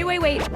Wait.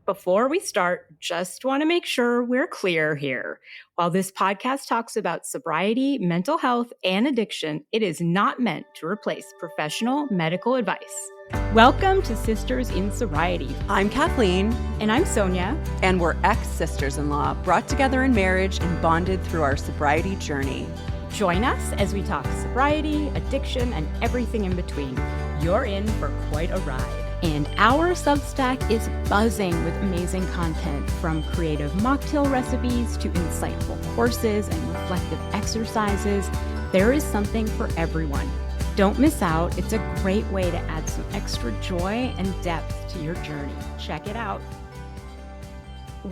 Before we start, just want to make sure we're clear here. While this podcast talks about sobriety, mental health, and addiction, it is not meant to replace professional medical advice. Welcome to Sisters in Sobriety. I'm Kathleen. And I'm Sonia. And we're ex-sisters-in-law, brought together in marriage and bonded through our sobriety journey. Join us as we talk sobriety, addiction, and everything in between. You're in for quite a ride. And our Substack is buzzing with amazing content, from creative mocktail recipes to insightful courses and reflective exercises. There is something for everyone. Don't miss out. It's a great way to add some extra joy and depth to your journey. Check it out.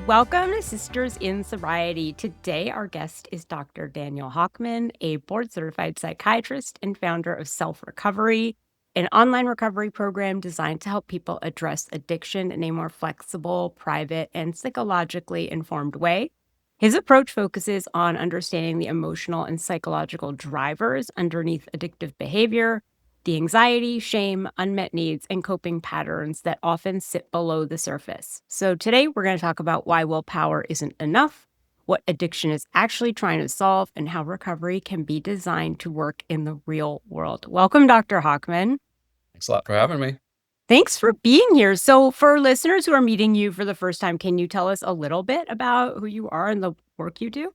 Welcome to Sisters in Sobriety. Today, our guest is Dr. Daniel Hochman, a board-certified psychiatrist and founder of Self-Recovery, an online recovery program designed to help people address addiction in a more flexible, private, and psychologically informed way. His approach focuses on understanding the emotional and psychological drivers underneath addictive behavior, the anxiety, shame, unmet needs, and coping patterns that often sit below the surface. So today, we're going to talk about why willpower isn't enough, what addiction is actually trying to solve, and how recovery can be designed to work in the real world. Welcome, Dr. Hochman. Thanks a lot for having me. Thanks for being here. So for listeners who are meeting you for the first time, can you tell us a little bit about who you are and the work you do?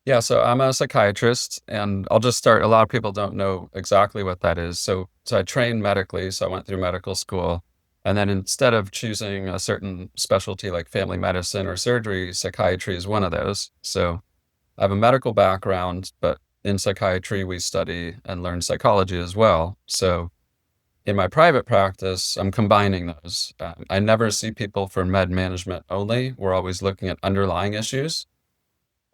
Yeah, so I'm a psychiatrist, and I'll just start. A lot of people don't know exactly what that is. So I trained medically, so I went through medical school. And then instead of choosing a certain specialty like family medicine or surgery, psychiatry is one of those. So I have a medical background, but in psychiatry, we study and learn psychology as well. So in my private practice, I'm combining those. I never see people for med management only. We're always looking at underlying issues.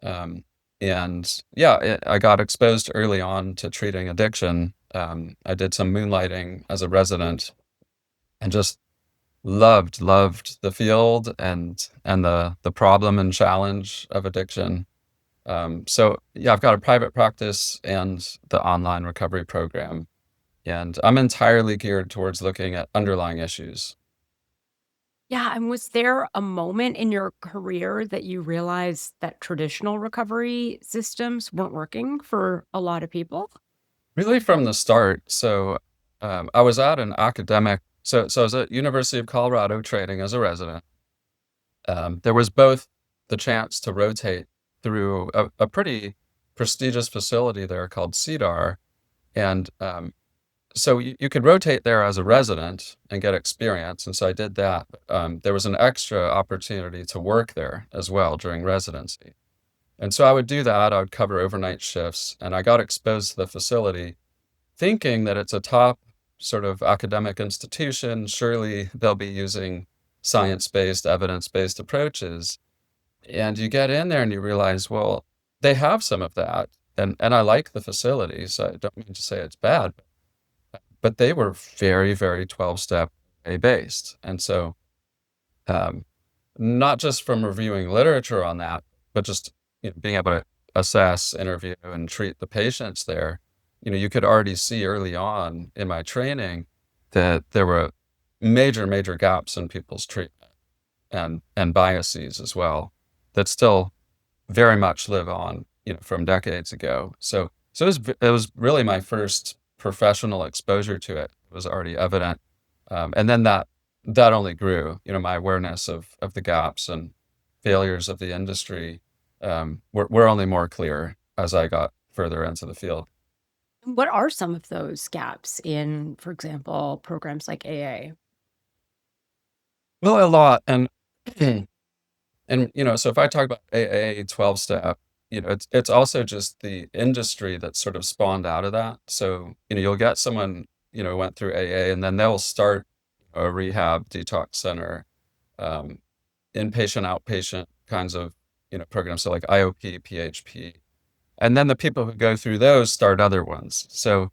I got exposed early on to treating addiction. I did some moonlighting as a resident and just loved the field and the problem and challenge of addiction. I've got a private practice and the online recovery program, and I'm entirely geared towards looking at underlying issues. Yeah, and was there a moment in your career that you realized that traditional recovery systems weren't working for a lot of people? Really from the start. I was at an academic, so I was at University of Colorado training as a resident. There was both the chance to rotate through a pretty prestigious facility there called CEDAR, and so you could rotate there as a resident and get experience, and so I did that. There was an extra opportunity to work there as well during residency. And so I would do that. I would cover overnight shifts, and I got exposed to the facility thinking that it's a top sort of academic institution. Surely they'll be using science-based, evidence-based approaches. And you get in there and you realize, well, they have some of that. And I like the facility, so I don't mean to say it's bad, but they were very, very 12-step based. And so not just from reviewing literature on that, but just being able to assess, interview, and treat the patients there, you could already see early on in my training that there were major gaps in people's treatment and biases as well that still very much live on, from decades ago. So it was really my first professional exposure to it. It was already evident. And then that only grew, my awareness of the gaps and failures of the industry were only more clear as I got further into the field. What are some of those gaps in, for example, programs like AA? Well, a lot. And so if I talk about AA 12-step, it's also just the industry that sort of spawned out of that. So, you'll get someone, went through AA, and then they'll start a rehab detox center, inpatient, outpatient kinds of, programs. So like IOP, PHP. And then the people who go through those start other ones. So,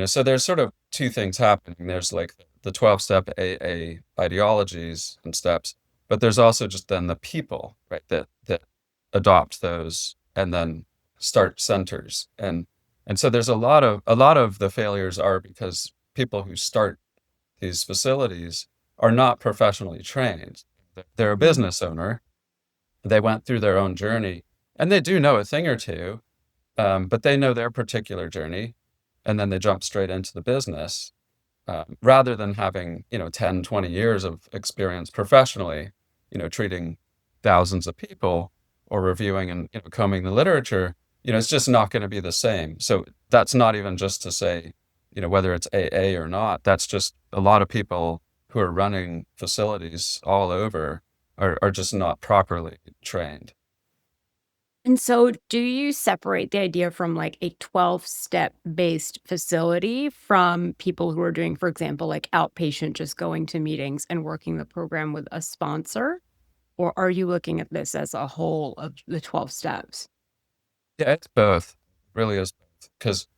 so there's sort of two things happening. There's like the 12-step AA ideologies and steps, but there's also just then the people, right, that adopt those and then start centers. And so there's a lot of the failures are because people who start these facilities are not professionally trained. They're a Mhm. business owner. They went through their own journey, and they do know a thing or two, but they know their particular journey, and then they jump straight into the business, rather than having, 10, 20 years of experience professionally, treating thousands of people or reviewing and, combing the literature. It's just not going to be the same. So that's not even just to say, whether it's AA or not. That's just a lot of people who are running facilities all over are just not properly trained. And so, do you separate the idea from like a 12-step based facility from people who are doing, for example, like outpatient, just going to meetings and working the program with a sponsor? Or are you looking at this as a whole of the 12 steps? Yeah, it's both. Really is both. Because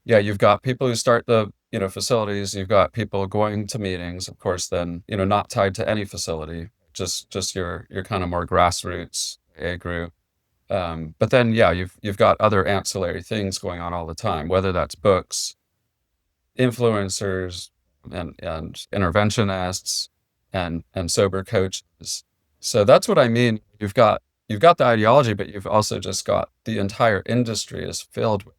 yeah, you've got people who start the, facilities, you've got people going to meetings, of course, then, not tied to any facility, just your kind of more grassroots A group. But then, yeah, you've got other ancillary things going on all the time, whether that's books, influencers, and interventionists, and sober coaches. So that's what I mean. You've got the ideology, but you've also just got the entire industry is filled with.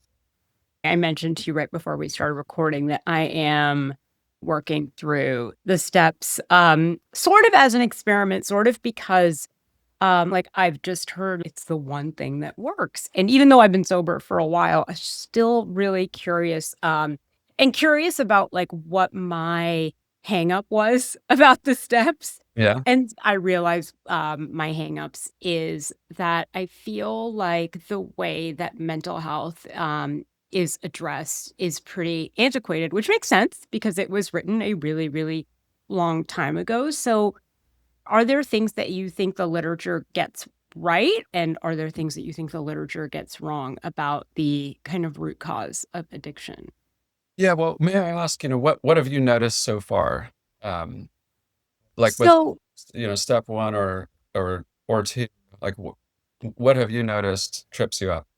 I mentioned to you right before we started recording that I am working through the steps, sort of as an experiment, sort of because like I've just heard it's the one thing that works. And even though I've been sober for a while, I'm still really curious, and curious about like what my hang up was about the steps. Yeah, And I realize my hangups is that I feel like the way that mental health is addressed is pretty antiquated, which makes sense because it was written a really, really long time ago. So are there things that you think the literature gets right? And are there things that you think the literature gets wrong about the kind of root cause of addiction? yeah. Well, may I ask, what have you noticed so far? Um, like with, So, step one or two, like what have you noticed trips you up?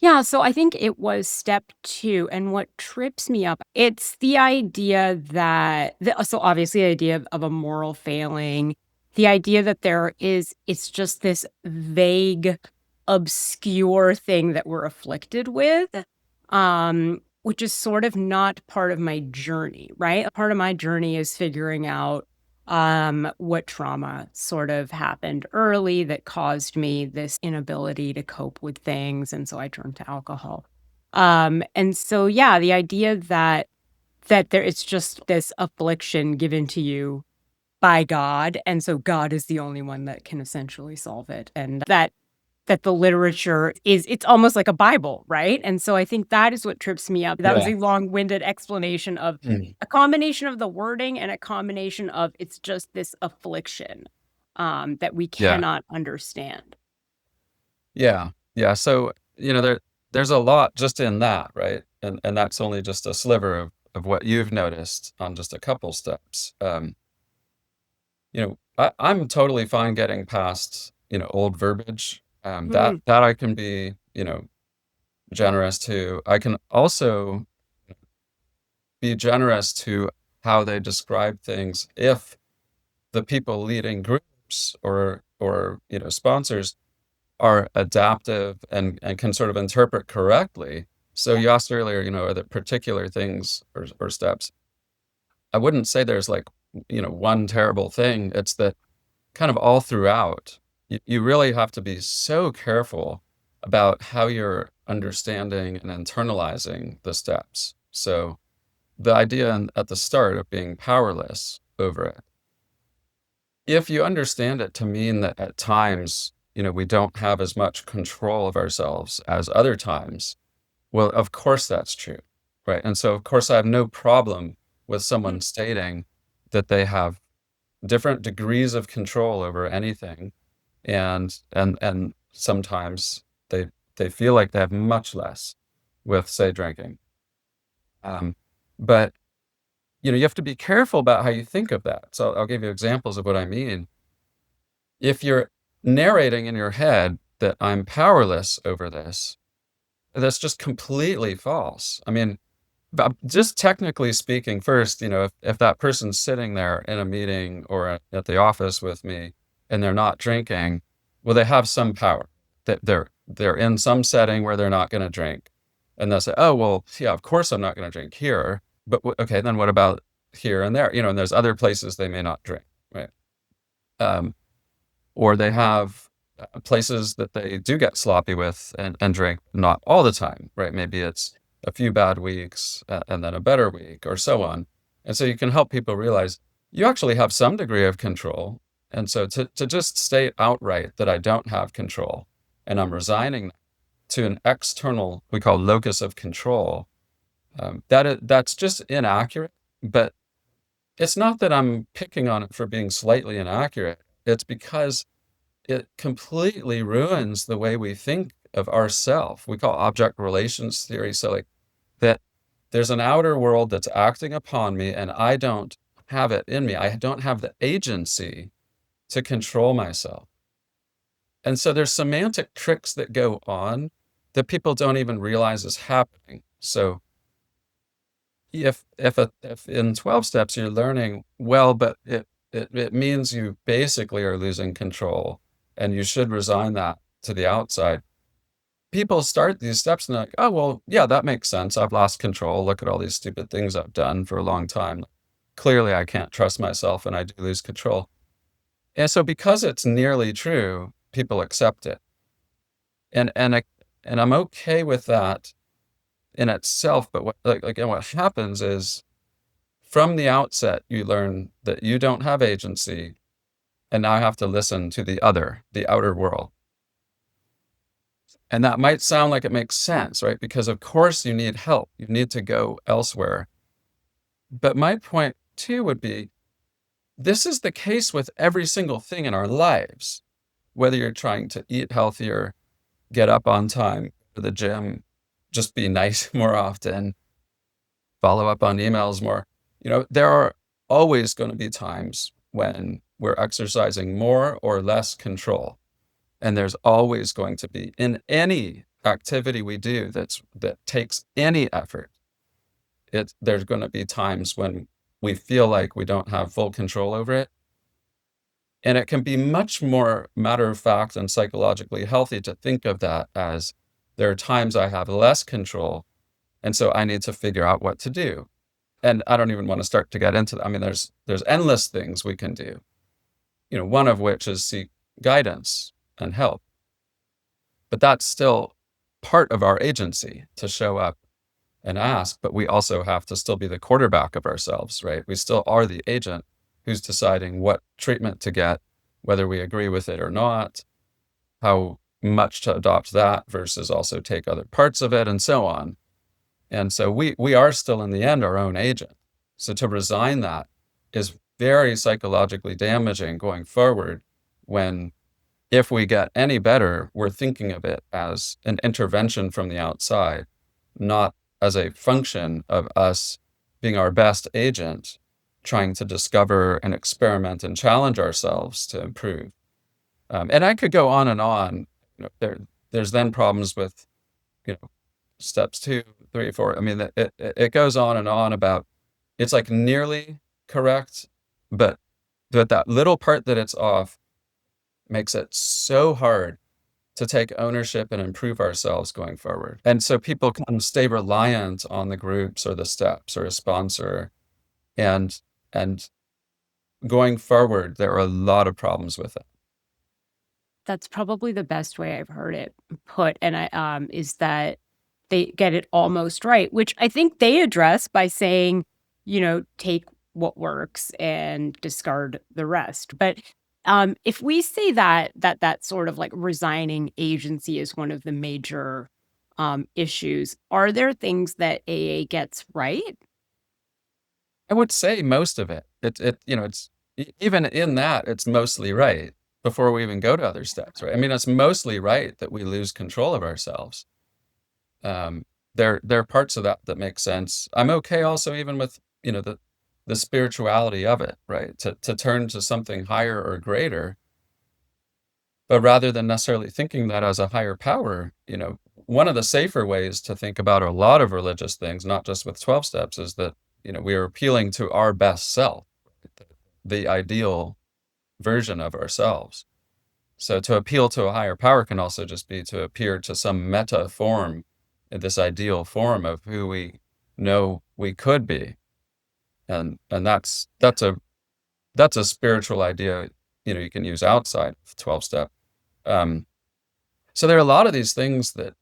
yeah, so I think it was step 2, and what trips me up, it's the idea that so obviously the idea of a moral failing, the idea that it's just this vague, obscure thing that we're afflicted with, which is sort of not part of my journey, right? A part of my journey is figuring out what trauma sort of happened early that caused me this inability to cope with things, and so I turned to alcohol. And so yeah, the idea that there it's just this affliction given to you by God, and so God is the only one that can essentially solve it, and that the literature is it's almost like a Bible, right? And so I think that is what trips me up. That was Yeah. a long-winded explanation of Mm. a combination of the wording and a combination of it's just this affliction, that we Yeah. cannot understand. Yeah. Yeah. So, there's a lot just in that, right? And that's only just a sliver of what you've noticed on just a couple steps. I'm totally fine getting past, old verbiage. That Mm, that I can be, generous to. I can also be generous to how they describe things if the people leading groups or sponsors are adaptive and can sort of interpret correctly. So yeah, you asked earlier, are there particular things or steps? I wouldn't say there's like, one terrible thing. It's that kind of all throughout, you really have to be so careful about how you're understanding and internalizing the steps. So the idea at the start of being powerless over it, if you understand it to mean that at times, we don't have as much control of ourselves as other times, well, of course that's true, right? And so, of course, I have no problem with mm, someone stating that they have different degrees of control over anything, and sometimes they feel like they have much less with, say, drinking. Um, but you have to be careful about how you think of that. So I'll give you examples of what I mean. If you're narrating in your head that I'm powerless over this, that's just completely false. I mean, But just technically speaking, first, if that person's sitting there in a meeting or at the office with me and they're not drinking, well, they have some power. That they're in some setting where they're not going to drink, and they'll say, "Oh, well, yeah, of course I'm not going to drink here, but okay, then what about here and there? And there's other places they may not drink, right? Um, or they have places that they do get sloppy with and drink, not all the time, right? Maybe it's a few bad weeks and then a better week or so on. And so you can help people realize you actually have some degree of control. And so to just state outright that I don't have control and I'm resigning to an external, we call locus of control, that's just inaccurate. But it's not that I'm picking on it for being slightly inaccurate. It's because it completely ruins the way we think of ourself. We call object relations theory. So like that there's an outer world that's acting upon me and I don't have it in me. I don't have the agency to control myself. And so there's semantic tricks that go on that people don't even realize is happening. So if in 12 steps you're learning, well, but it means you basically are losing control and you should resign that to the outside. People start these steps and they're like, oh, well, yeah, that makes sense. I've lost control. Look at all these stupid things I've done for a long time. Clearly, I can't trust myself and I do lose control. And so because it's nearly true, people accept it. And I'm okay with that in itself. But what happens is from the outset, you learn that you don't have agency. And now I have to listen to the outer world. And that might sound like it makes sense, right? Because of course you need help. You need to go elsewhere. But my point too would be, this is the case with every single thing in our lives. Whether you're trying to eat healthier, get up on time to the gym, just be nice more often, follow up on emails more. There are always going to be times when we're exercising more or less control. And there's always going to be, in any activity we do that takes any effort, there's going to be times when we feel like we don't have full control over it. And it can be much more matter of fact and psychologically healthy to think of that as there are times I have less control, and so I need to figure out what to do. And I don't even want to start to get into that. I mean, there's endless things we can do. One of which is seek guidance and help. But that's still part of our agency to show up and ask, but we also have to still be the quarterback of ourselves, right? We still are the agent who's deciding what treatment to get, whether we agree with it or not, how much to adopt that versus also take other parts of it, and so on. And so we are still in the end our own agent. So to resign that is very psychologically damaging going forward when, if we get any better, we're thinking of it as an intervention from the outside, not as a function of us being our best agent, trying to discover and experiment and challenge ourselves to improve. And I could go on and on. There's then problems with, steps 2, 3, 4. I mean, it goes on and on about, it's like nearly correct, but that little part that it's off makes it so hard to take ownership and improve ourselves going forward. And so people can stay reliant on the groups or the steps or a sponsor. And going forward, there are a lot of problems with it. That's probably the best way I've heard it put, and is that they get it almost right, which I think they address by saying, take what works and discard the rest. But if we say that sort of like resigning agency is one of the major issues, are there things that AA gets right? I would say most of it. It's even in that, it's mostly right before we even go to other steps, right? I mean, it's mostly right that we lose control of ourselves. There are parts of that make sense. I'm okay also even with, the spirituality of it, right? To turn to something higher or greater. But rather than necessarily thinking that as a higher power, one of the safer ways to think about a lot of religious things, not just with 12 steps, is that, we are appealing to our best self, the ideal version of ourselves. So to appeal to a higher power can also just be to appear to some meta form, this ideal form of who we know we could be. And that's a spiritual idea, you can use outside of 12 step. So there are a lot of these things that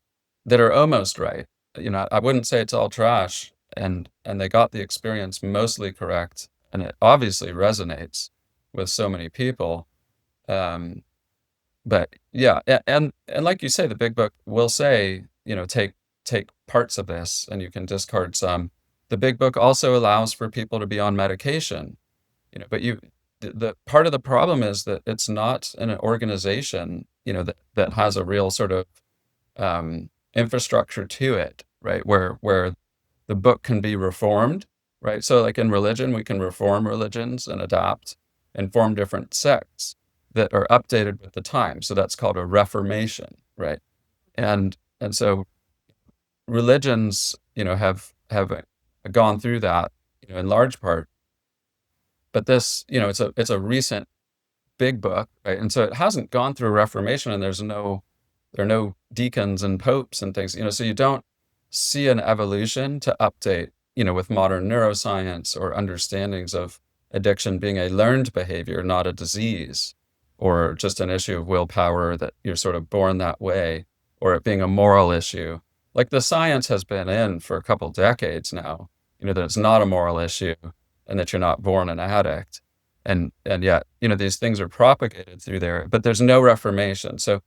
are almost right. I wouldn't say it's all trash, and they got the experience mostly correct, and it obviously resonates with so many people. But yeah, and like you say, the big book will say, take parts of this and you can discard some. The big book also allows for people to be on medication, but the part of the problem is that it's not an organization, that has a real sort of infrastructure to it, right? Where the book can be reformed, right? So like in religion, we can reform religions and adapt and form different sects that are updated with the time. So that's called a reformation, right? And so religions, have gone through that, in large part. But this, it's a recent big book, right? And so it hasn't gone through a reformation, and there are no deacons and popes and things, so you don't see an evolution to update, with modern neuroscience or understandings of addiction being a learned behavior, not a disease, or just an issue of willpower that you're sort of born that way, or it being a moral issue. Like the science has been in for a couple decades now, that it's not a moral issue and that you're not born an addict. And yet, these things are propagated through there, but there's no reformation. So,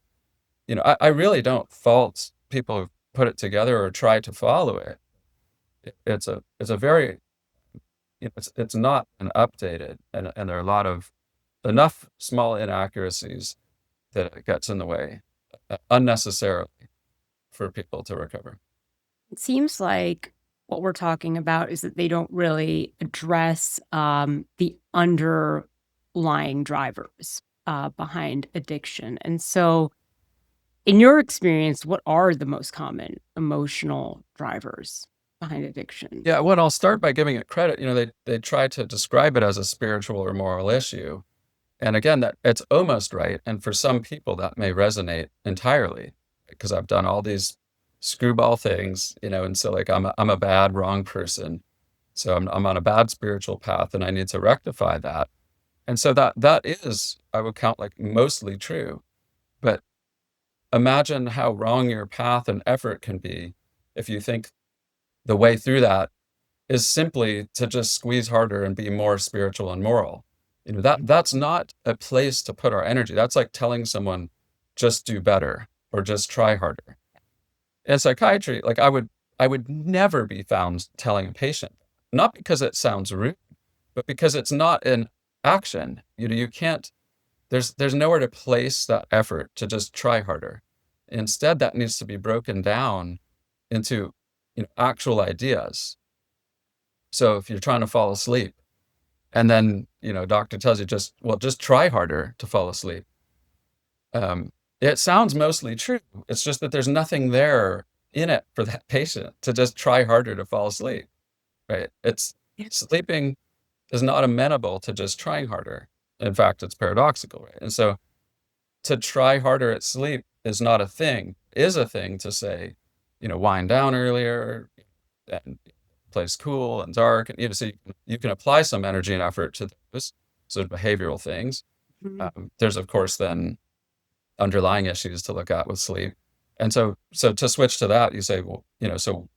I really don't fault people who put it together or try to follow it. It's a very, it's not an updated, and there are a lot of enough small inaccuracies that it gets in the way unnecessarily for people to recover. It seems like what we're talking about is that they don't really address the underlying drivers behind addiction. And so, in your experience, what are the most common emotional drivers behind addiction? Yeah, well, I'll start by giving it credit. They try to describe it as a spiritual or moral issue. And again, that it's almost right. And for some people, that may resonate entirely, because I've done all these screwball things, and so like I'm a bad, wrong person. So I'm on a bad spiritual path, and I need to rectify that. And so that is, I would count, like mostly true. But imagine how wrong your path and effort can be if you think the way through that is simply to just squeeze harder and be more spiritual and moral. That's not a place to put our energy. That's like telling someone, just do better or just try harder. In psychiatry, like I would never be found telling a patient, not because it sounds rude, but because it's not an action. You can't, there's nowhere to place that effort to just try harder. Instead, that needs to be broken down into, actual ideas. So if you're trying to fall asleep, and then, doctor tells you just try harder to fall asleep. It sounds mostly true. It's just that there's nothing there in it for that patient to just try harder to fall asleep, right? Sleeping is not amenable to just trying harder. In fact, it's paradoxical, right? And so to try harder at sleep is not a thing, is a thing to say, wind down earlier and place cool and dark, and so you can apply some energy and effort to those sort of behavioral things. There's of course then underlying issues to look at with sleep, and so to switch to that, you say, well, so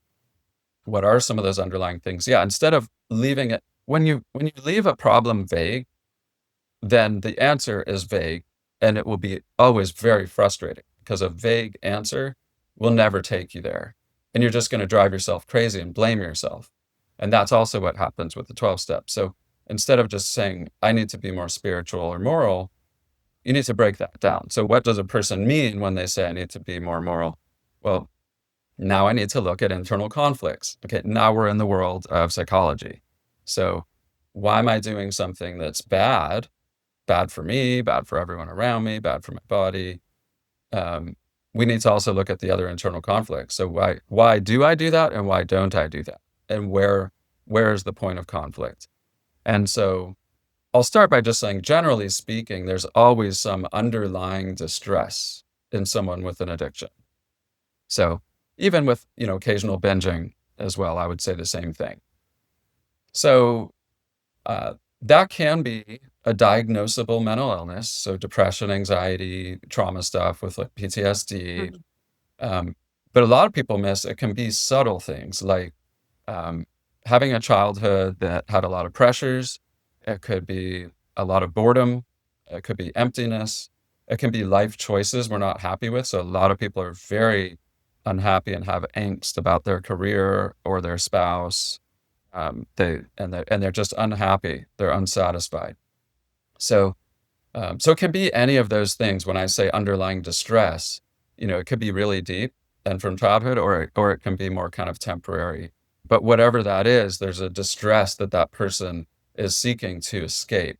what are some of those underlying things? Yeah, instead of leaving it, when you leave a problem vague, then the answer is vague, and it will be always very frustrating, because a vague answer will never take you there. And you're just going to drive yourself crazy and blame yourself. And that's also what happens with the 12 steps. So instead of just saying, I need to be more spiritual or moral, you need to break that down. So what does a person mean when they say, I need to be more moral? Well, now I need to look at internal conflicts. Okay, now we're in the world of psychology. So why am I doing something that's bad for me, bad for everyone around me, bad for my body? we need to also look at the other internal conflicts. So why do I do that, and why don't I do that? And where is the point of conflict? And so I'll start by just saying, generally speaking, there's always some underlying distress in someone with an addiction. So even with, occasional binging as well, I would say the same thing. So that can be a diagnosable mental illness. So depression, anxiety, trauma stuff with like PTSD. Mhm. But a lot of people miss it can be subtle things like um, having a childhood that had a lot of pressures. It could be a lot of boredom. It could be emptiness. It can be life choices we're not happy with. So a lot of people are very unhappy and have angst about their career or their spouse. They're just unhappy. They're unsatisfied. So so it can be any of those things. When I say underlying distress, it could be really deep and from childhood, or it can be more kind of temporary. But whatever that is, there's a distress that person is seeking to escape,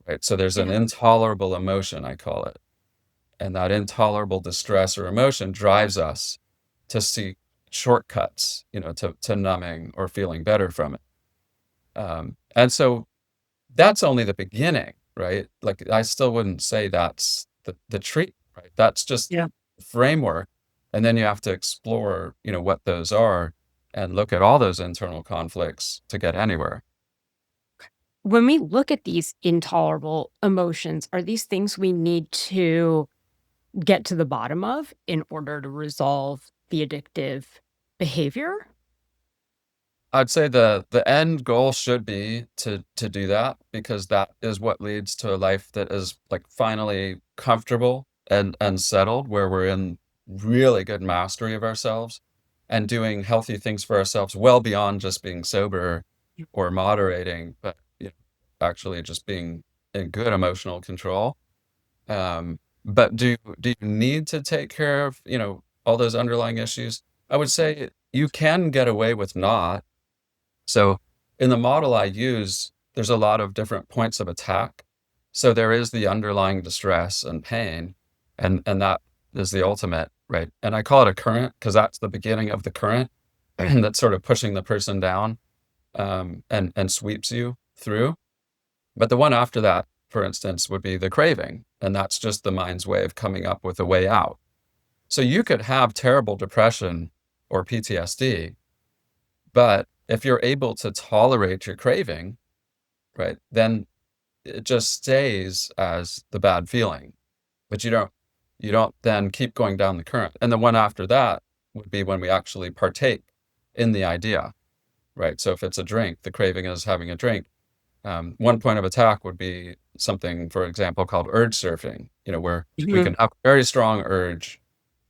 right? So there's an Yeah. intolerable emotion, I call it. And that intolerable distress or emotion drives us to seek shortcuts, to numbing or feeling better from it. And so that's only the beginning, right? Like, I still wouldn't say that's the treat, right? That's just Yeah. the framework, and then you have to explore, what those are and look at all those internal conflicts to get anywhere. When we look at these intolerable emotions, are these things we need to get to the bottom of in order to resolve the addictive behavior? I'd say the end goal should be to do that, because that is what leads to a life that is, like, finally comfortable and settled, where we're in really good mastery of ourselves and doing healthy things for ourselves well beyond just being sober Yep. or moderating, but, actually just being in good emotional control. But do you need to take care of, all those underlying issues? I would say you can get away with not. So in the model I use, there's a lot of different points of attack. So there is the underlying distress and pain, and that is the ultimate, right? And I call it a current because that's the beginning of the current, and that's sort of pushing the person down, and sweeps you through. But the one after that, for instance, would be the craving, and that's just the mind's way of coming up with a way out. So you could have terrible depression or PTSD, but if you're able to tolerate your craving, right, then it just stays as the bad feeling, but you don't then keep going down the current. And the one after that would be when we actually partake in the idea, right? So if it's a drink, the craving is having a drink. One point of attack would be something, for example, called urge surfing, where we Mhm. can have a very strong urge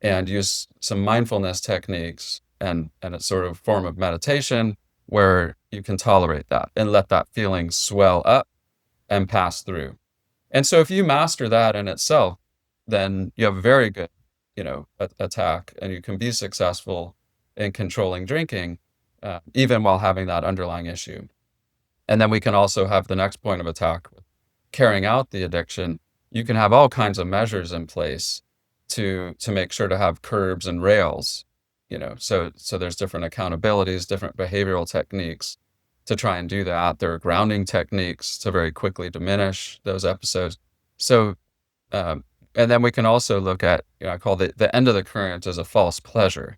and use some mindfulness techniques and a sort of form of meditation where you can tolerate that and let that feeling swell up and pass through. And so if you master that in itself, then you have a very good, attack, and you can be successful in controlling drinking, even while having that underlying issue. And then we can also have the next point of attack with carrying out the addiction. You can have all kinds of measures in place to make sure to have curbs and rails, so there's different accountabilities, different behavioral techniques to try and do that. There are grounding techniques to very quickly diminish those episodes. So, um, and then we can also look at, I call the end of the current as a false pleasure.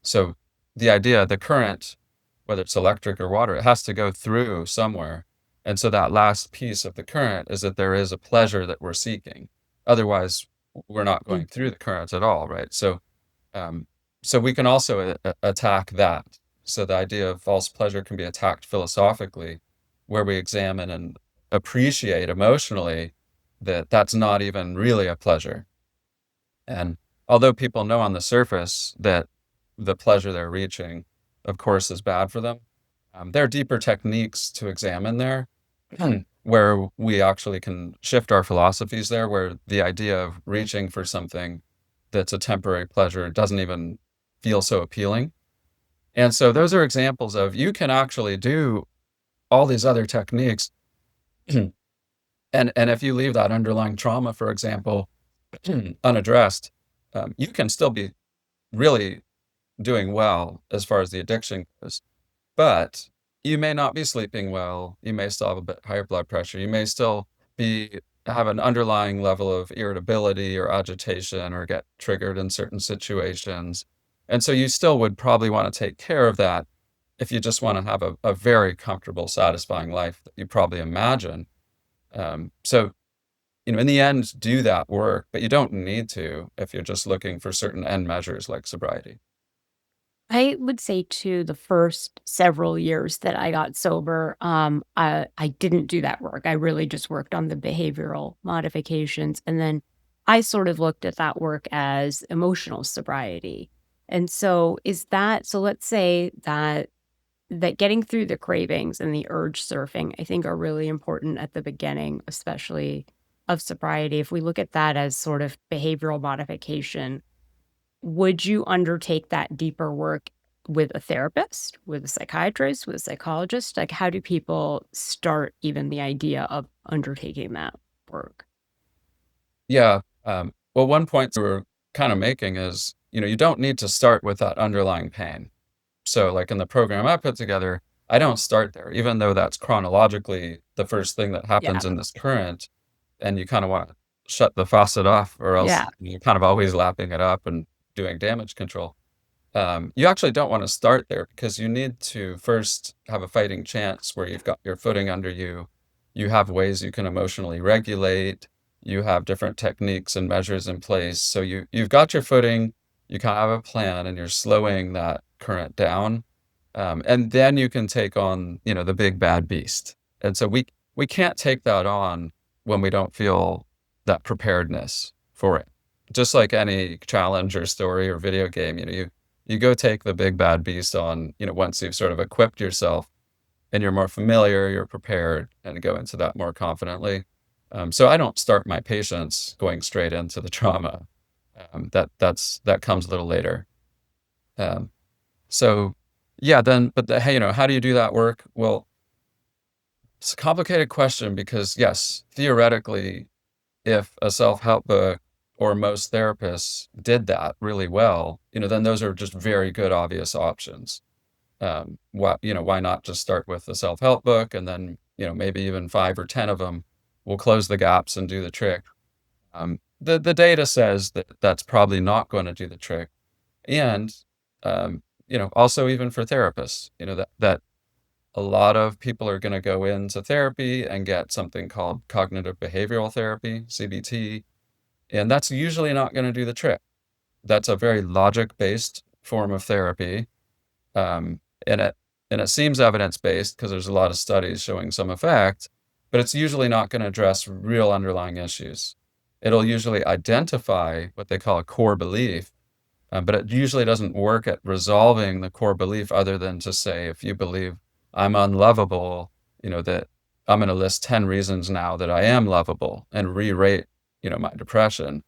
So the idea, the current, whether it's electric or water, it has to go through somewhere. And so that last piece of the current is that there is a pleasure that we're seeking. Otherwise, we're not Mm. going through the current at all, right? Um, so we can also attack that. So the idea of false pleasure can be attacked philosophically, where we examine and appreciate emotionally that that's not even really a pleasure. And although people know on the surface that the pleasure they're reaching, of course, is bad for them, there are deeper techniques to examine there, where we actually can shift our philosophies there, where the idea of reaching for something that's a temporary pleasure doesn't even feel so appealing. And so those are examples of you can actually do all these other techniques. And if you leave that underlying trauma, for example, unaddressed, you can still be really doing well as far as the addiction goes, but you may not be sleeping well. You may still have a bit higher blood pressure. You may still be have an underlying level of irritability or agitation or get triggered in certain situations. And so you still would probably want to take care of that if you just want to have a very comfortable, satisfying life that you probably imagine. So, in the end, do that work, but you don't need to if you're just looking for certain end measures like sobriety. I would say too, the first several years that I got sober, I didn't do that work. I really just worked on the behavioral modifications, and then I sort of looked at that work as emotional sobriety. And so, let's say that getting through the cravings and the urge surfing, I think, are really important at the beginning, especially of sobriety. If we look at that as sort of behavioral modification, would you undertake that deeper work with a therapist, with a psychiatrist, with a psychologist? Like, how do people start even the idea of undertaking that work? Yeah. Well, one point we were kind of making is, you don't need to start with that underlying pain. So, like in the program I put together, I don't start there, even though that's chronologically the first thing that Yeah. happens in this current, and you kind of want to shut the faucet off, or else Yeah. you're kind of always lapping it up and doing damage control. You actually don't want to start there because you need to first have a fighting chance where you've got your footing under you. You have ways you can emotionally regulate. You have different techniques and measures in place. So you've got your footing, you kind of have a plan, and you're slowing that current down. And then you can take on, the big bad beast. And so we can't take that on when we don't feel that preparedness for it. Just like any challenge or story or video game, you go take the big bad beast on, once you've sort of equipped yourself and you're more familiar, you're prepared, and go into that more confidently. So I don't start my patients going straight into the trauma. That comes a little later. Um, so yeah, then, but hey, how do you do that work? Well, it's a complicated question because yes, theoretically, if a self-help book or most therapists did that really well, then those are just very good, obvious options. Why not just start with the self-help book and then, maybe even 5 or 10 of them will close the gaps and do the trick. The data says that that's probably not going to do the trick. And, also even for therapists, that a lot of people are going to go into therapy and get something called cognitive behavioral therapy, CBT, and that's usually not going to do the trick. That's a very logic-based form of therapy, um, and it seems evidence-based because there's a lot of studies showing some effect, but it's usually not going to address real underlying issues. It'll usually identify what they call a core belief, but it usually doesn't work at resolving the core belief other than to say, if you believe I'm unlovable, that I'm going to list 10 reasons now that I am lovable and re-rate, my depression.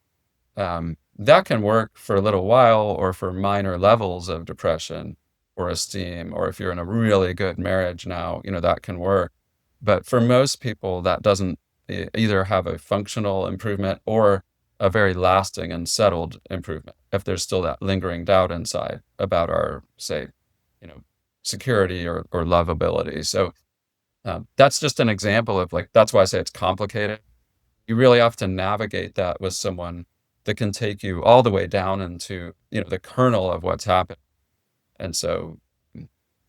That can work for a little while or for minor levels of depression or esteem, or if you're in a really good marriage now, that can work. But for most people, that doesn't either have a functional improvement or a very lasting and settled improvement if there's still that lingering doubt inside about our, say, you know, security or lovability. So that's just an example of that's why I say it's complicated. You really have to navigate that with someone that can take you all the way down into, the kernel of what's happened. And so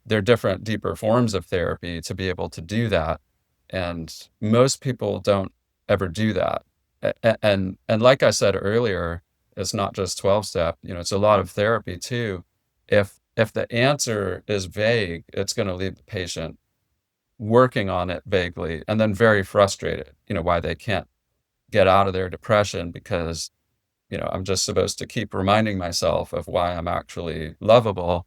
there are different, deeper forms of therapy to be able to do that. And most people don't ever do that. And like I said earlier, it's not just 12-step, it's a lot of therapy too. If the answer is vague, it's going to leave the patient working on it vaguely and then very frustrated, why they can't get out of their depression because, I'm just supposed to keep reminding myself of why I'm actually lovable.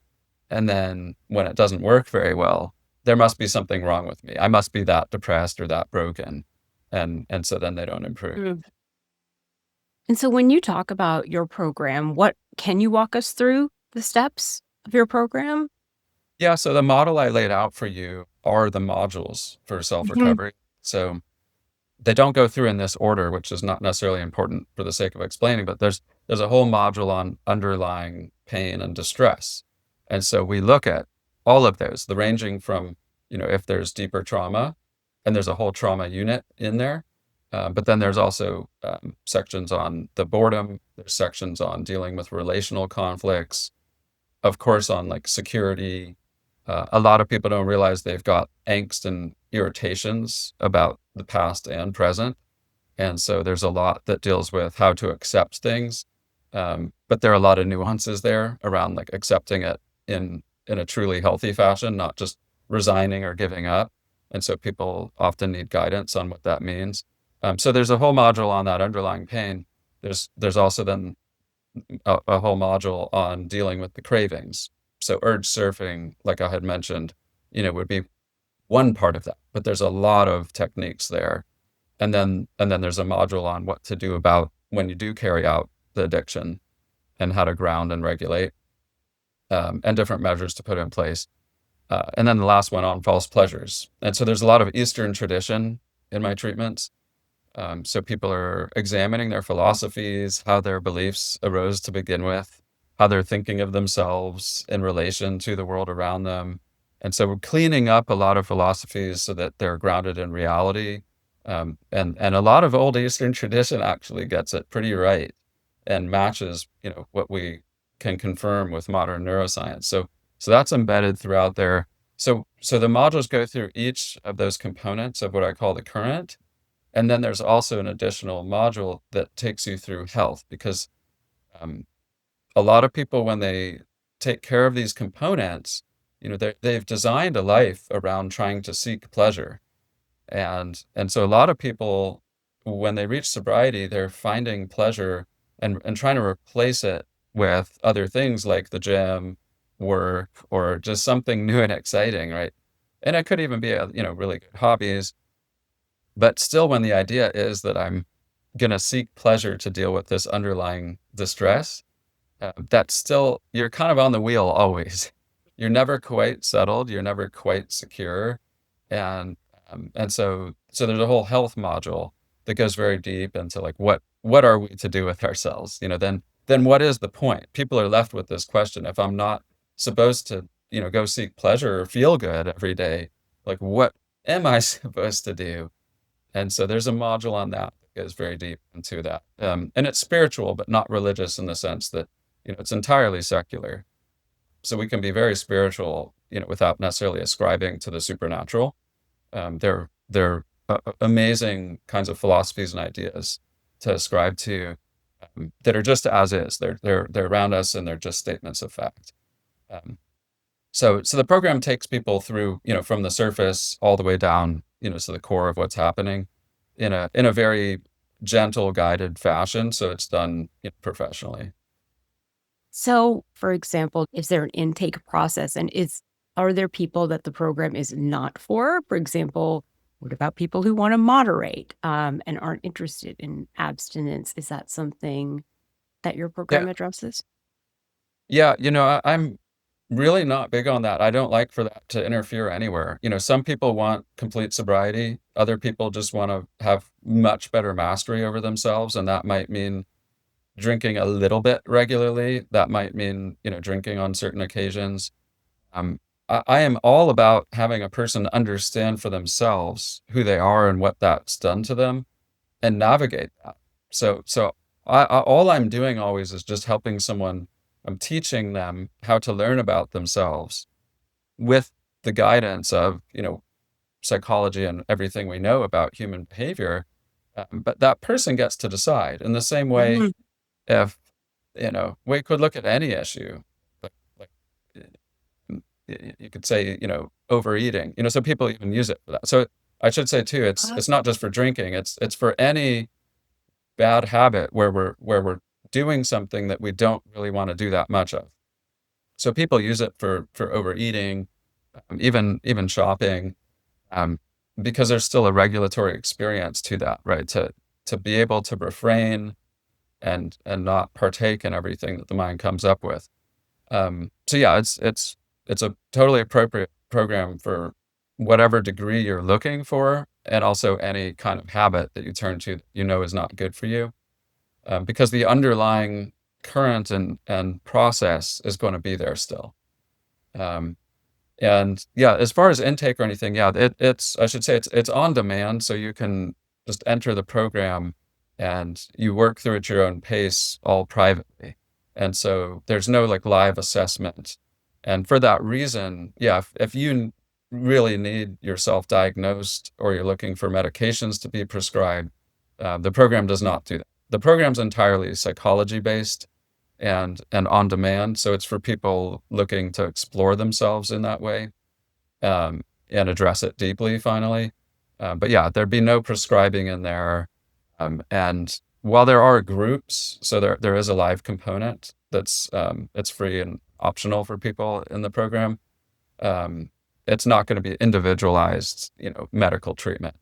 And then when it doesn't work very well, there must be something wrong with me. I must be that depressed or that broken. And so then they don't improve. Mm. And so when you talk about your program, what can you walk us through the steps of your program? Yeah, so the model I laid out for you are the modules for Mhm. self-recovery. So they don't go through in this order, which is not necessarily important for the sake of explaining, but there's there's a whole module on underlying pain and distress. And so we look at all of those, the ranging from, if there's deeper trauma, and there's a whole trauma unit in there. But then there's also sections on the boredom. There's sections on dealing with relational conflicts, of course, on like security. A lot of people don't realize they've got angst and irritations about the past and present. And so there's a lot that deals with how to accept things. But there are a lot of nuances there around like accepting it in a truly healthy fashion, not just resigning or giving up. And so people often need guidance on what that means. So there's a whole module on that underlying pain. There's also then a whole module on dealing with the cravings. So urge surfing, like I had mentioned, would be one part of that. But there's a lot of techniques there. And then there's a module on what to do about when you do carry out the addiction and how to ground and regulate, and different measures to put in place. And then the last one on false pleasures. And so there's a lot of Eastern tradition in my treatments. So people are examining their philosophies, how their beliefs arose to begin with, how they're thinking of themselves in relation to the world around them. And so we're cleaning up a lot of philosophies so that they're grounded in reality. And a lot of old Eastern tradition actually gets it pretty right and matches, what we can confirm with modern neuroscience. So that's embedded throughout there. So the modules go through each of those components of what I call the current. And then there's also an additional module that takes you through health, because a lot of people, when they take care of these components, they've designed a life around trying to seek pleasure. And so a lot of people, when they reach sobriety, they're finding pleasure and trying to replace it with other things like the gym, work, or just something new and exciting, right? And it could even be really good hobbies. But still, when the idea is that I'm going to seek pleasure to deal with this underlying distress, that's still, you're kind of on the wheel always. You're never quite settled. You're never quite secure. And so there's a whole health module that goes very deep into like, what are we to do with ourselves? Then what is the point? People are left with this question. If I'm not supposed to, go seek pleasure or feel good every day, like, what am I supposed to do? And so there's a module on that goes very deep into that. And it's spiritual, but not religious in the sense that, it's entirely secular. So we can be very spiritual, without necessarily ascribing to the supernatural. They're amazing kinds of philosophies and ideas to ascribe to, that are just as is. They're around us, and they're just statements of fact. So the program takes people through, from the surface all the way down, to the core of what's happening in a very gentle, guided fashion. So it's done, professionally. So, for example, is there an intake process, and are there people that the program is not for? For example, what about people who want to moderate, and aren't interested in abstinence? Is that something that your program Yeah. addresses? Yeah. I'm really not big on that. I don't like for that to interfere anywhere. Some people want complete sobriety. Other people just want to have much better mastery over themselves. And that might mean drinking a little bit regularly. That might mean, drinking on certain occasions. I am all about having a person understand for themselves who they are and what that's done to them and navigate that. So all I'm doing always is just helping someone. I'm teaching them how to learn about themselves with the guidance of, psychology and everything we know about human behavior. But that person gets to decide in the same way. Mhm. If, we could look at any issue, like you could say, overeating, so people even use it for that. So I should say too, it's not just for drinking, it's for any bad habit where we're doing something that we don't really want to do that much of. So people use it for overeating, even shopping, because there's still a regulatory experience to that, right? To be able to refrain and not partake in everything that the mind comes up with. So yeah, it's a totally appropriate program for whatever degree you're looking for, and also any kind of habit that you turn to that is not good for you. Because the underlying current and process is going to be there still. Um, and yeah, as far as intake or anything, yeah, it's I should say it's on demand, so you can just enter the program and you work through at your own pace, all privately. And so there's no like live assessment. And for that reason, yeah, if you really need yourself diagnosed or you're looking for medications to be prescribed, the program does not do that. The program's entirely psychology based and on demand. So it's for people looking to explore themselves in that way, and address it deeply finally. But yeah, there'd be no prescribing in there. And while there are groups, so there is a live component that's it's free and optional for people in the program. Um, it's not going to be individualized, medical treatment.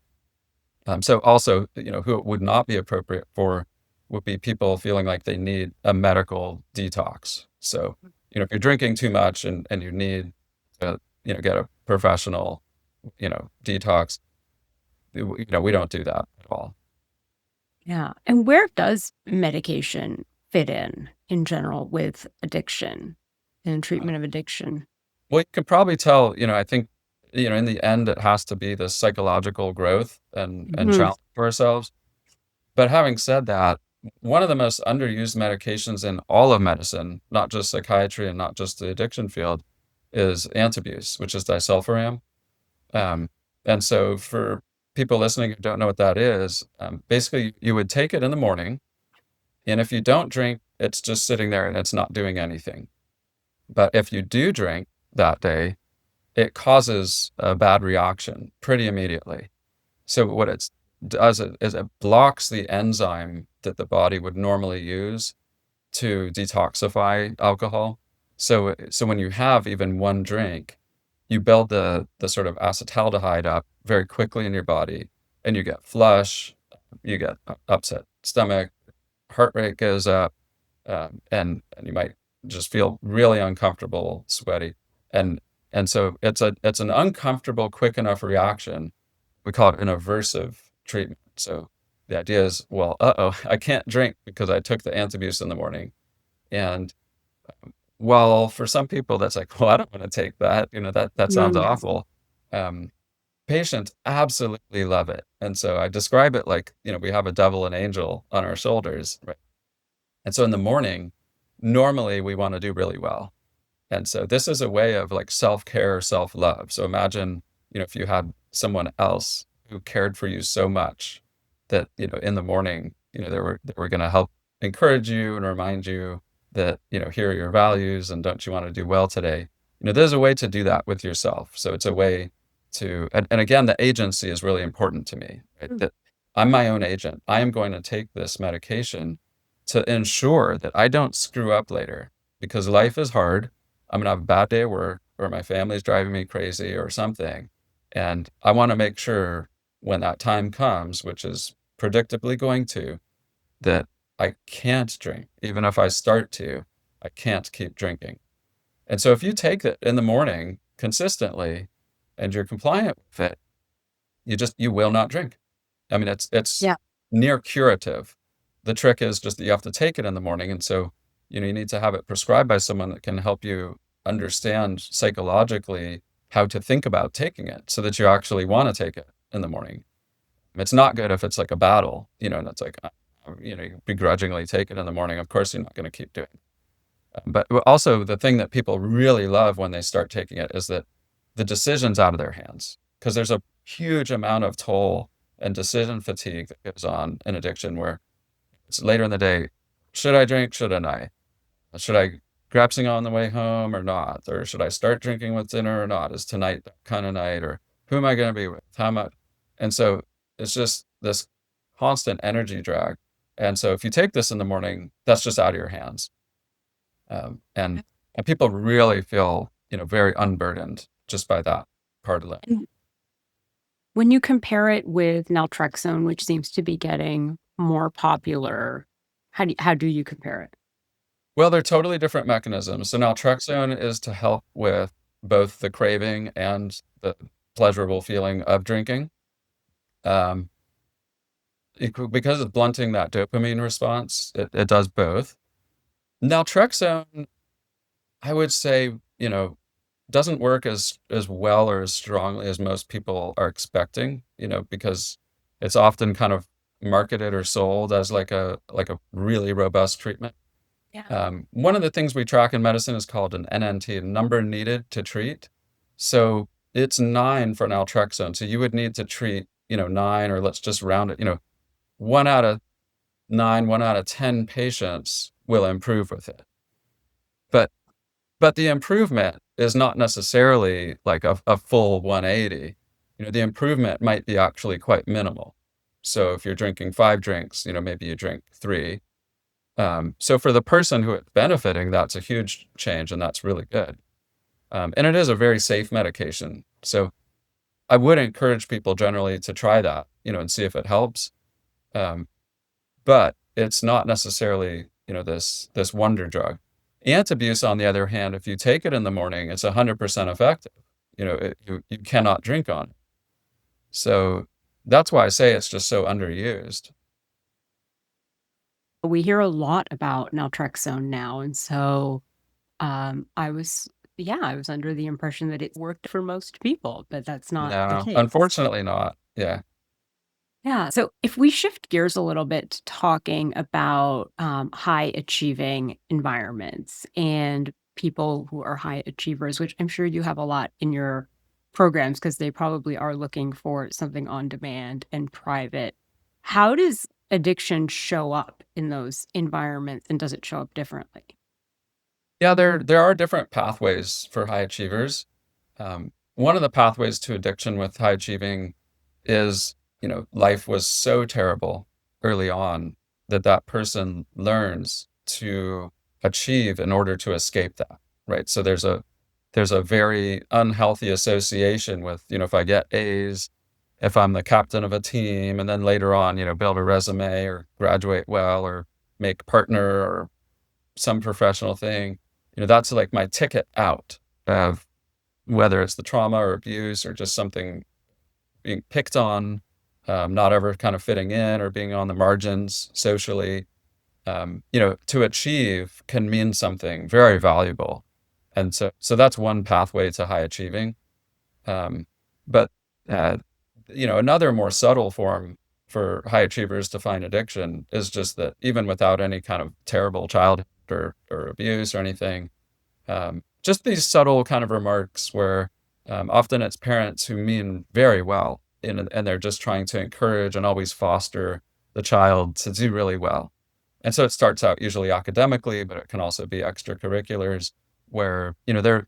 So also, who it would not be appropriate for would be people feeling like they need a medical detox. So, if you're drinking too much and you need to, get a professional, detox, we don't do that at all. Yeah. And where does medication fit in general with addiction and treatment of addiction? Well, you can probably tell, I think, in the end, it has to be this psychological growth and Mhm. challenge for ourselves. But having said that, one of the most underused medications in all of medicine, not just psychiatry and not just the addiction field, is Antabuse, which is disulfiram. Um, and so for people listening who don't know what that is, basically you would take it in the morning, and if you don't drink, it's just sitting there and it's not doing anything. But if you do drink that day, it causes a bad reaction pretty immediately. So what it does is it blocks the enzyme that the body would normally use to detoxify alcohol. So when you have even one drink, you build the sort of acetaldehyde up very quickly in your body, and you get flush, you get upset stomach, heart rate goes up, and you might just feel really uncomfortable, sweaty, and and so it's an uncomfortable, quick enough reaction. We call it an aversive treatment. So the idea is, well, I can't drink because I took the antabuse in the morning. And while for some people that's like, well, I don't want to take that, that sounds Mm. awful. Um, Patients absolutely love it. And so I describe it like, we have a devil and angel on our shoulders, right? And so in the morning, normally we want to do really well. And so this is a way of like self-care, self-love. So imagine, if you had someone else who cared for you so much that, in the morning, they were going to help encourage you and remind you that, here are your values and don't you want to do well today? There's a way to do that with yourself. So it's a way to, and again, the agency is really important to me, right? Mm. That I'm my own agent. I am going to take this medication to ensure that I don't screw up later because life is hard. I'm gonna have a bad day at work or my family's driving me crazy or something. And I want to make sure when that time comes, which is predictably going to, that I can't drink. Even if I start to, I can't keep drinking. And so if you take it in the morning consistently and you're compliant with it, you will not drink. I mean, it's Yeah. near curative. The trick is just that you have to take it in the morning, and so, you need to have it prescribed by someone that can help you understand psychologically how to think about taking it so that you actually wanna take it in the morning. It's not good if it's like a battle, and it's like, you begrudgingly take it in the morning. Of course, you're not gonna keep doing it. But also the thing that people really love when they start taking it is that the decision's out of their hands because there's a huge amount of toll and decision fatigue that goes on in addiction where it's later in the day. Should I drink? Shouldn't I? Should I grab something on the way home or not? Or should I start drinking with dinner or not? Is tonight that kind of night? Or who am I going to be with? How much? And so it's just this constant energy drag. And so if you take this in the morning, that's just out of your hands. Um, and and people really feel, very unburdened just by that part of it. And when you compare it with naltrexone, which seems to be getting more popular, how do you compare it? Well, they're totally different mechanisms. So naltrexone is to help with both the craving and the pleasurable feeling of drinking. Um, because it's blunting that dopamine response, it does both. Naltrexone, I would say, doesn't work as well or as strongly as most people are expecting, because it's often kind of marketed or sold as like a really robust treatment. Yeah. One of the things we track in medicine is called an NNT, number needed to treat. So it's 9 for naltrexone. So you would need to treat, 9, or let's just round it, 1 out of 9, 1 out of 10 patients will improve with it. But but the improvement is not necessarily like a full 180. The improvement might be actually quite minimal. So if you're drinking 5 drinks, maybe you drink 3. So for the person who it's benefiting, that's a huge change, and that's really good. And it is a very safe medication. So I would encourage people generally to try that, and see if it helps. Um, but it's not necessarily, this wonder drug. Antabuse, on the other hand, if you take it in the morning, it's 100% effective. You cannot drink on it. So that's why I say it's just so underused. We hear a lot about naltrexone now, and so, I was yeah, I was under the impression that it worked for most people, but that's not the No, case. unfortunately not. Yeah. Yeah. So if we shift gears a little bit to talking about high achieving environments and people who are high achievers, which I'm sure you have a lot in your programs because they probably are looking for something on demand and private. How does addiction show up in those environments and does it show up differently? Yeah, there are different pathways for high achievers. One of the pathways to addiction with high achieving is, life was so terrible early on that that person learns to achieve in order to escape that, right? So there's a very unhealthy association with, if I get A's, if I'm the captain of a team, and then later on, build a resume or graduate well or make partner or some professional thing, that's like my ticket out of whether it's the trauma or abuse or just something being picked on, not ever kind of fitting in or being on the margins socially. To achieve can mean something very valuable. And so that's one pathway to high achieving. Um, but, uh, another more subtle form for high achievers to find addiction is just that even without any kind of terrible childhood or abuse or anything, just these subtle kind of remarks where often it's parents who mean very well and they're just trying to encourage and always foster the child to do really well. And so it starts out usually academically, but it can also be extracurriculars where,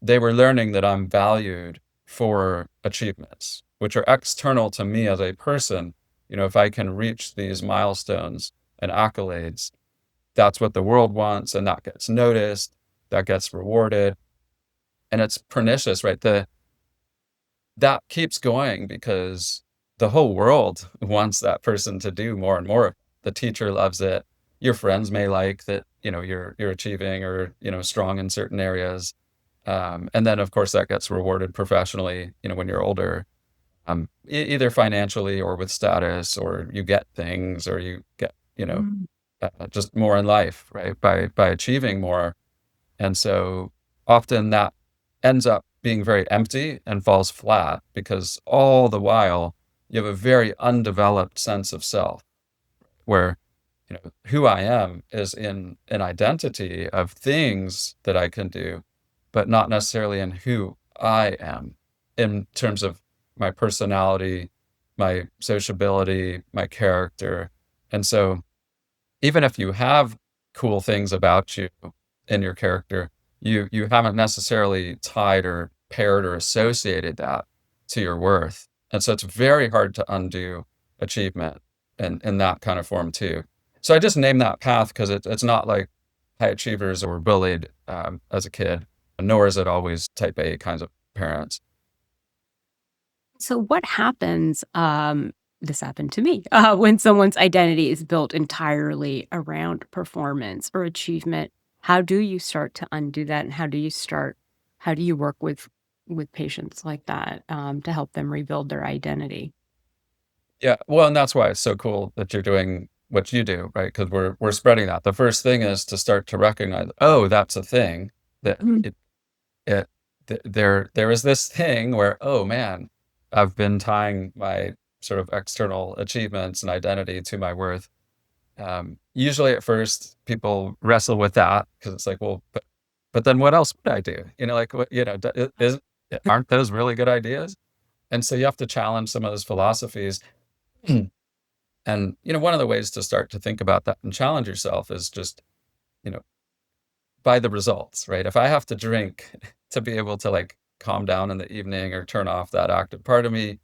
they were learning that I'm valued for achievements, which are external to me as a person. If I can reach these milestones and accolades, that's what the world wants, and that gets noticed, that gets rewarded, and it's pernicious, right? That keeps going because the whole world wants that person to do more and more. The teacher loves it. Your friends may like that, you're achieving or, strong in certain areas. And then of course that gets rewarded professionally, when you're older, either financially or with status, or you get things, or you get, just more in life, right? By achieving more. And so often that ends up being very empty and falls flat because all the while you have a very undeveloped sense of self where, who I am is in an identity of things that I can do, but not necessarily in who I am in terms of my personality, my sociability, my character. And so even if you have cool things about you in your character, you haven't necessarily tied or paired or associated that to your worth. And so it's very hard to undo achievement in that kind of form too. So I just named that path because it's not like high achievers were bullied as a kid, nor is it always type A kinds of parents. So what happens, this happened to me, when someone's identity is built entirely around performance or achievement? How do you start to undo that, and how do you work with patients like that, to help them rebuild their identity? Yeah, well, and that's why it's so cool that you're doing what you do, right? Because we're spreading that. The first thing is to start to recognize, oh, that's a thing that Mhm. it there is this thing where, oh man, I've been tying my sort of external achievements and identity to my worth. Usually at first people wrestle with that because it's like, well, but then what else would I do? Like what, aren't those really good ideas? And so you have to challenge some of those philosophies. And, one of the ways to start to think about that and challenge yourself is just, you know, by the results, right? If I have to drink to be able to like calm down in the evening or turn off that active part of me,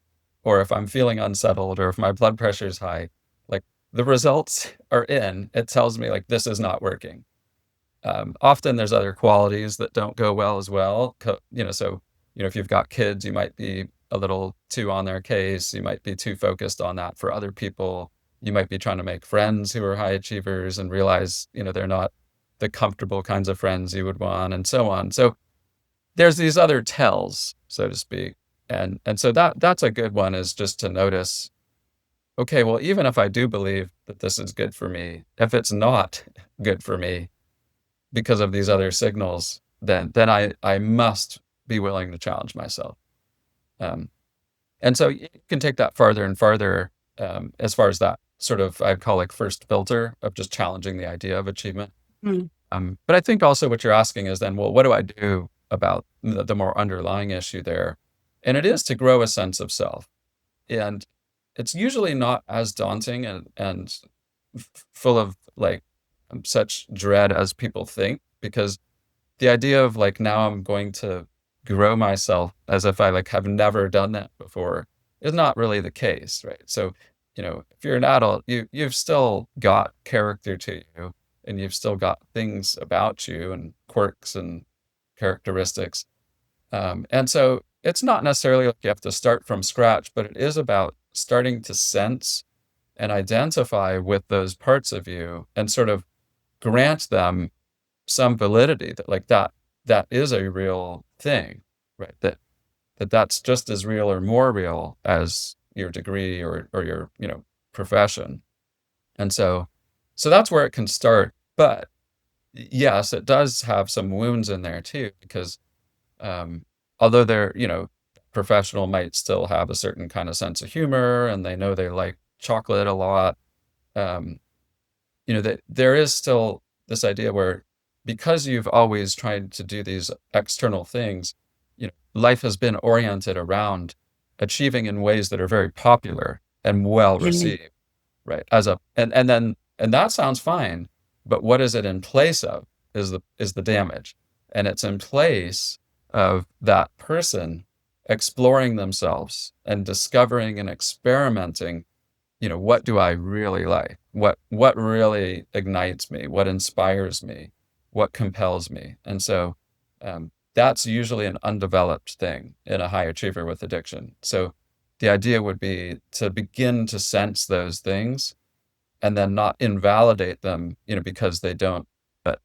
or if I'm feeling unsettled or if my blood pressure is high, like the results are in, it tells me like this is not working. Often there's other qualities that don't go well as well. So, if you've got kids, you might be a little too on their case. You might be too focused on that for other people. You might be trying to make friends who are high achievers and realize, they're not the comfortable kinds of friends you would want and so on. So there's these other tells, so to speak. And so that's a good one, is just to notice, okay, well, even if I do believe that this is good for me, if it's not good for me, because of these other signals, then I must be willing to challenge myself. Um, and so you can take that farther and farther, as far as that sort of, I'd call like first filter of just challenging the idea of achievement. Mm. But I think also what you're asking is then, well, what do I do about the more underlying issue there? And it is to grow a sense of self. And it's usually not as daunting and full of like such dread as people think, because the idea of like, now I'm going to grow myself as if I like have never done that before is not really the case, right? So, if you're an adult, you've still got character to you, and you've still got things about you and quirks and characteristics. And so it's not necessarily like you have to start from scratch, but it is about starting to sense and identify with those parts of you and sort of grant them some validity, that like that is a real thing, right? That's just as real or more real as your degree or your, profession. And so that's where it can start. But yes, it does have some wounds in there too, because um, although they're, professional might still have a certain kind of sense of humor and they know they like chocolate a lot. Um, that there is still this idea where, because you've always tried to do these external things, life has been oriented around achieving in ways that are very popular and well Yeah. received, right? And that sounds fine, but what is it in place of is the damage. And it's in place of that person exploring themselves and discovering and experimenting, what do I really like? What really ignites me? What inspires me? What compels me? And so that's usually an undeveloped thing in a high achiever with addiction. So the idea would be to begin to sense those things and then not invalidate them, because they don't uh,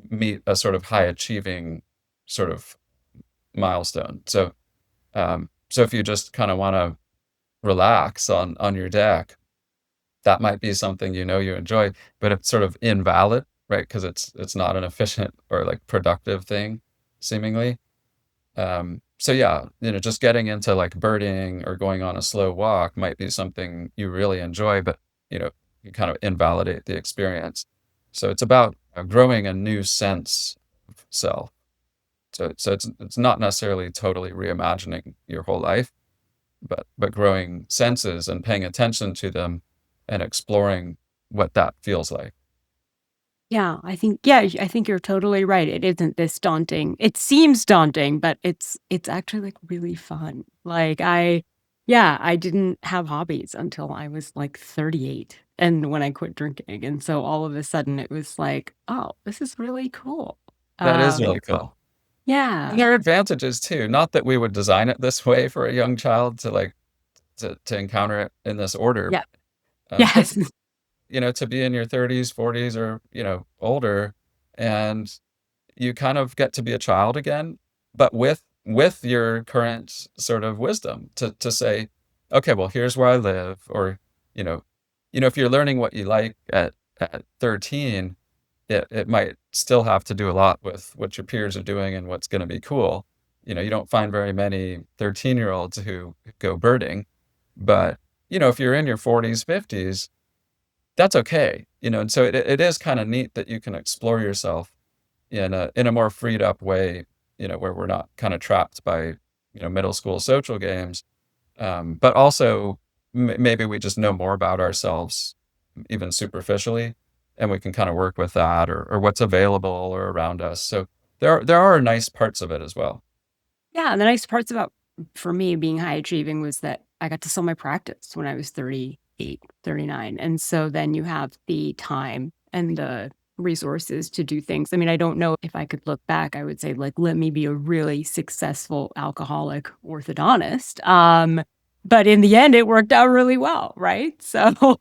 meet a sort of high achieving sort of milestone. So if you just kind of want to relax on your deck, that might be something you enjoy, but it's sort of invalid, right? Because it's not an efficient or like productive thing, seemingly. So yeah, just getting into like birding or going on a slow walk might be something you really enjoy, but you kind of invalidate the experience. So it's about growing a new sense of self. So it's not necessarily totally reimagining your whole life, but growing senses and paying attention to them and exploring what that feels like. I think you're totally right. It isn't this daunting. It seems daunting, but it's actually, like, really fun. Like, I didn't have hobbies until I was, like, 38 and when I quit drinking, and so all of a sudden it was like, "Oh, this is really cool." That is Um really cool. And Yeah. there are advantages too. Not that we would design it this way for a young child to like to encounter it in this order. Yeah. But Yes. to be in your 30s, 40s, or older, and you kind of get to be a child again, but with your current sort of wisdom to say, okay, well, here's where I live, or you know, if you're learning what you like at 13, it might still have to do a lot with what your peers are doing and what's going to be cool. You don't find very many 13-year-olds who go birding, but if you're in your 40s, 50s, that's okay. And so it is kind of neat that you can explore yourself in a more freed up way, where we're not kind of trapped by, middle school social games. But also maybe we just know more about ourselves, even superficially, and we can kind of work with that or what's available or around us. So there are nice parts of it as well. Yeah, and the nice parts about, for me, being high achieving was that I got to sell my practice when I was 38, 39. And so then you have the time and the resources to do things. I mean, I don't know if I could look back, I would say, like, let me be a really successful alcoholic orthodontist. But in the end, it worked out really well, right? So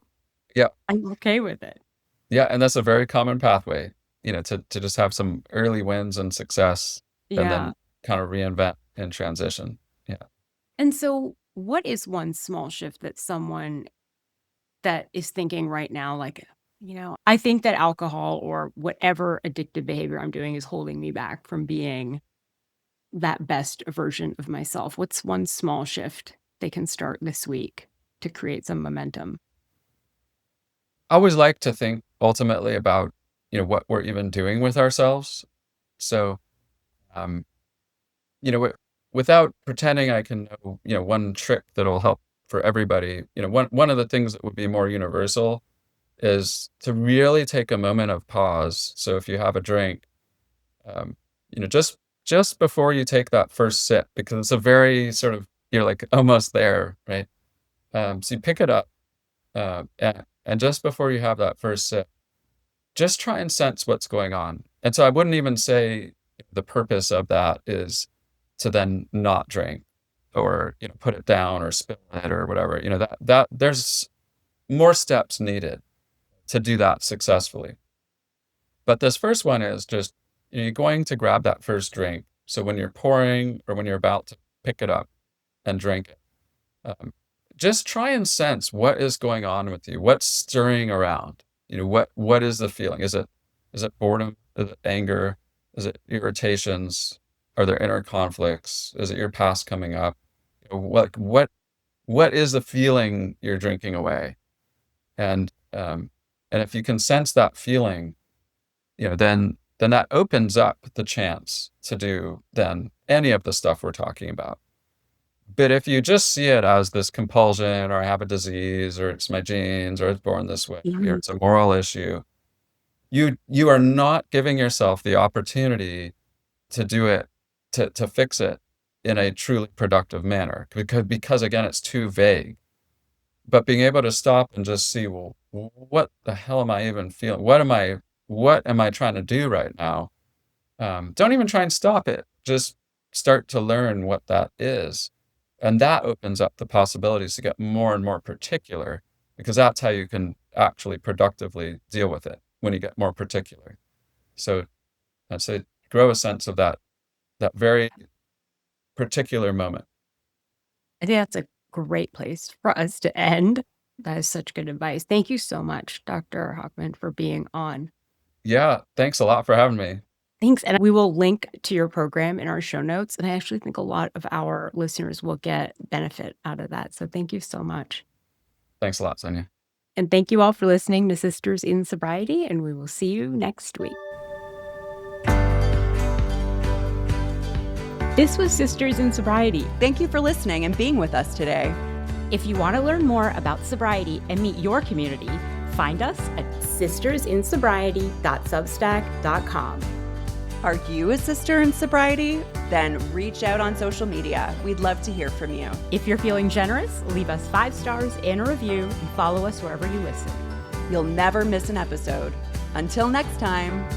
Yeah. I'm okay with it. Yeah, and that's a very common pathway, to just have some early wins and success and Yeah. then kind of reinvent and transition. Yeah. And so, what is one small shift that someone that is thinking right now, like, I think that alcohol or whatever addictive behavior I'm doing is holding me back from being that best version of myself? What's one small shift they can start this week to create some momentum? I always like to think ultimately about, what we're even doing with ourselves. So, um, without pretending I can know, one trick that'll help for everybody, one of the things that would be more universal is to really take a moment of pause. So if you have a drink, um, just before you take that first sip, because it's a very sort of, you're like almost there, right? So you pick it up, and just before you have that first sip, just try and sense what's going on. And so I wouldn't even say the purpose of that is to then not drink or, put it down or spill it or whatever. That there's more steps needed to do that successfully. But this first one is just, you're going to grab that first drink. So when you're pouring or when you're about to pick it up and drink it, just try and sense what is going on with you, what's stirring around. What is the feeling? Is it boredom? Is it anger? Is it irritations? Are there inner conflicts? Is it your past coming up? What is the feeling you're drinking away? And if you can sense that feeling, then that opens up the chance to do then any of the stuff we're talking about. But if you just see it as this compulsion or I have a disease or it's my genes or it's born this way or Mhm. it's a moral issue, you are not giving yourself the opportunity to do it, to fix it in a truly productive manner because again, it's too vague. But being able to stop and just see, well, what the hell am I even feeling? What am I trying to do right now? Don't even try and stop it. Just start to learn what that is. And that opens up the possibilities to get more and more particular because that's how you can actually productively deal with it when you get more particular. So I'd say grow a sense of that very particular moment. I think that's a great place for us to end. That is such good advice. Thank you so much, Dr. Hochman, for being on. Yeah, thanks a lot for having me. Thanks. And we will link to your program in our show notes. And I actually think a lot of our listeners will get benefit out of that. So thank you so much. Thanks a lot, Sonia. And thank you all for listening to Sisters in Sobriety. And we will see you next week. This was Sisters in Sobriety. Thank you for listening and being with us today. If you want to learn more about sobriety and meet your community, find us at sistersinsobriety.substack.com. Are you a sister in sobriety? Then reach out on social media. We'd love to hear from you. If you're feeling generous, leave us 5 stars and a review and follow us wherever you listen. You'll never miss an episode. Until next time.